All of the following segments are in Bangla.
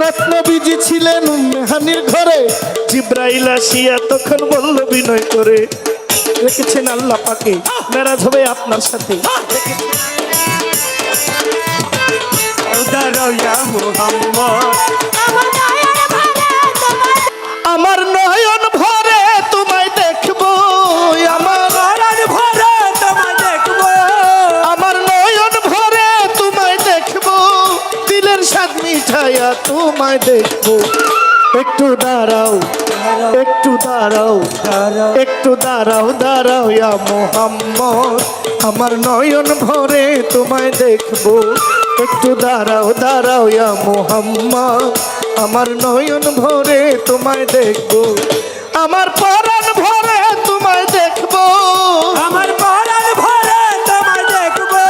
রত্নবীজি ছিলেন উম্মেহানির ঘরে, জিব্রাইল আসিয়া তখন বলল বিনয় করে, রেখেছেন আল্লাহ পাকে মেরাজ হবে আপনার সাথে। আমার নয়ন ভরে তোমায় দেখবো, আমার নয়ন ভরে তোমায় দেখবো, আমার নয়ন ভরে তোমায় দেখবো, দিলের স্বাদ মিঠাইয়া তোমায় দেখবো। একটু দাঁড়াও, একটু দাঁড়াও, একটু দাঁড়াও, দাঁড়াও ইয়া মোহাম্মদ, আমার নয়ন ভরে তোমায় দেখবো। একটু দাঁড়াও, দাঁড়াও ইয়া মোহাম্মদ, আমার নয়ন ভরে তোমায় দেখবো। আমার পরাণ ভরে তোমায় দেখবো, আমার পরাণ ভরে তোমায় দেখবো,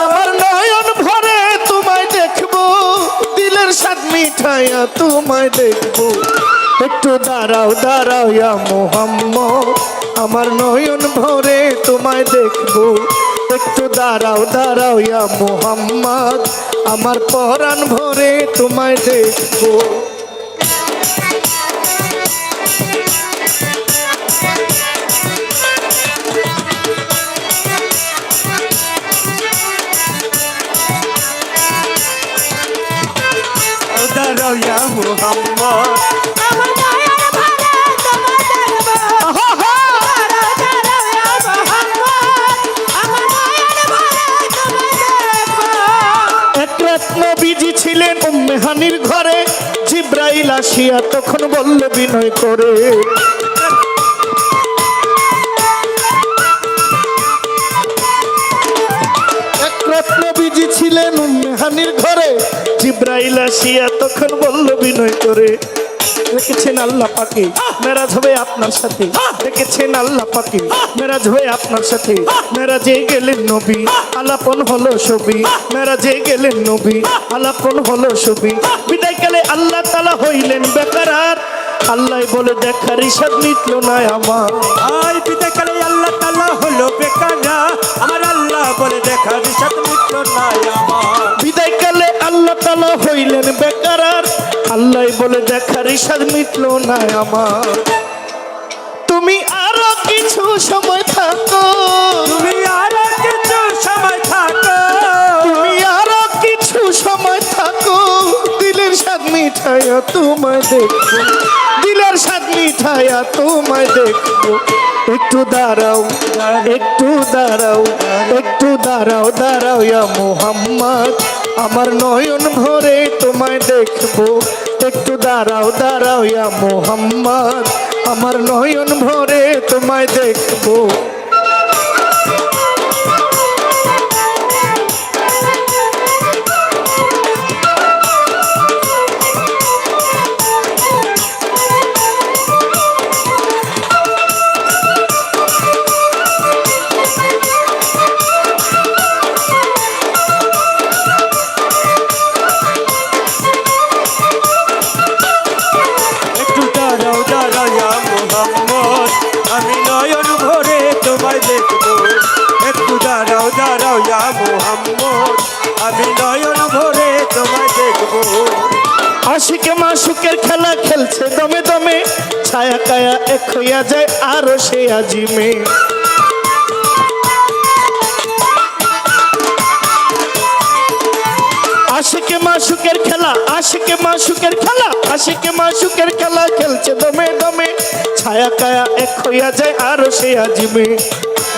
আমার নয়ন ভরে তোমায় দেখবো, দিলের স্বাদ মিঠাইয়া তোমায় দেখবো। একটু দাঁড়াও, দাঁড়াও ইয়া মোহাম্মদ, আমার নয়ন ভরে তোমায় দেখবো। একটু দাঁড়াও, দাঁড়াও ইয়া মোহাম্মদ, আমার পরাণ ভরে তোমায় দেখবো। দাঁড়াও ইয়া মোহাম্মদ, আমার নয়ন ভরে তোমায় দেখবো। দাঁড়াও ইয়া মোহাম্মদ, আমার নয়ন ভরে তোমায় দেখবো। এক রত্নবীজি ছিলেন উম্মেহানির ঘরে, জিব্রাইল আসিয়া তখন বলল বিনয় করে, এক রত্নবীজি ছিলেন উম্মেহানির ঘরে, জিব্রাইল আসিয়া তখন বলল বিনয় করে, রেখেছেন আল্লাহ পাকে মেরাজ হবে আপনার সাথে। রেখেছেন আল্লাহ পাকে মেরাজ হয়ে আপনার সাথে। মেরাজে গেলেন নবী, আলাপন হলো ছবি, মেরাজে গেলেন নবী, আলাপন হলো ছবি। বিদায়কালে আল্লাহ তাআলা হইলেন বেকরার, আল্লাহ বলে দেখার হিসাব মিটল না আমার। আয় বিদায়কালে আল্লাহ তাআলা হলো বেকার, আমার আল্লাহ বলে দেখার হিসাব মিটল না আমার। বিদায়কালে আল্লাহ তাআলা হইলেন বেকরার, আল্লাহ বলে দেখার হিসাব মিটল না আমার। তুমি আরো কিছু সময় থাকো, তুমি আরো কিছু সময় থাকো, তুমি আরো কিছু সময় থাকো, দিলের স্বাদ মিঠাইয়া তোমায় দেখবো, দিলের স্বাদ মিঠাইয়া তোমায় দেখবো। একটু দাঁড়াও, একটু দাঁড়াও, একটু দাঁড়াও, দাঁড়াও ইয়া মোহাম্মদ, আমার নয়ন ভরে তোমায় দেখবো। একটু দাঁড়াও, দাঁড়াও ইয়া মোহাম্মদ, আমার নয়ন ভরে তোমায় দেখবো। একটু দাঁড়াও, দাঁড়াও ইয়া মুহাম্মদ, আমি নয়ন ভরে তোমায় দেখবো। একটু দাঁড়াও, দাঁড়াও ইয়া মুহাম্মদ, আমি নয়ন ভরে তোমায় দেখবো। আশিকে মাসুকের খেলা খেলছে দমে দমে, ছায়া কায়া এক হইয়া যায় আরো সে আজিমে। আশিকে মাসুকের খেলা, আশিকে মাসুকের খেলা, আশিকে মাসুকের খেলা খেলছে দমে দমে, ছায়া কায়া এক হইয়া যায় আরো সে আজিমে।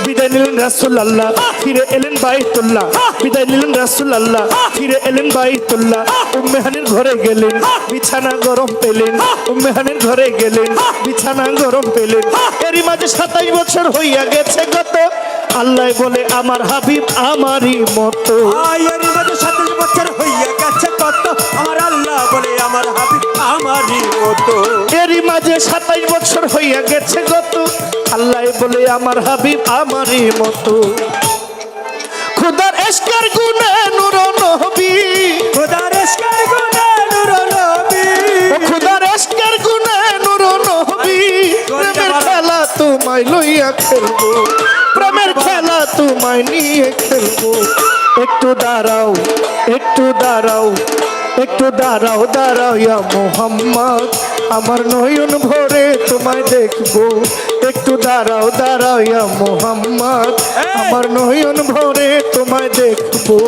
বিদায় নিলেন রাসূলুল্লাহ, ফিরে এলেন বাইতুল্লাহ। বিদায় নিলেন রাসূলুল্লাহ, ফিরে এলেন বাইতুল্লাহ। উম্মেহানির ঘরে গেলেন, বিছানা গরম পেলেন। উম্মেহানির ঘরে গেলেন, বিছানা গরম পেলেন। এরই মাঝে 27 বছর হইয়া গেছে গত, আল্লাহ বলে আমার হাবিব আমারই মতো। আয়ের মাঝে 27 বছর হইয়া গেছে কত, আমার আল্লাহ বলে আমার হাবিব আমারই মতো। এরই মাঝে 27 বছর হইয়া গেছে গত, আল্লাহ বলে আমার হাবিব আমারই মতো। খুদার ইশকের গুণে নূর নবী, খোদার ইশকের গুণে নূর নবী, ও খুদার ইশকের গুণে নূর নবী। প্রেমের খেলা তোমায় লইয়া খেলবো, প্রেমের খেলা তোমায় নিয়ে খেলবো। একটু দাঁড়াও, একটু দাঁড়াও, একটু দাঁড়াও দাঁড়াও ইয়া মোহাম্মদ আমার নয়ন ভরে তোমায় দেখবো একটু দাঁড়াও দাঁড়াও ইয়া মোহাম্মদ আমার নয়ন ভরে তোমায় দেখবো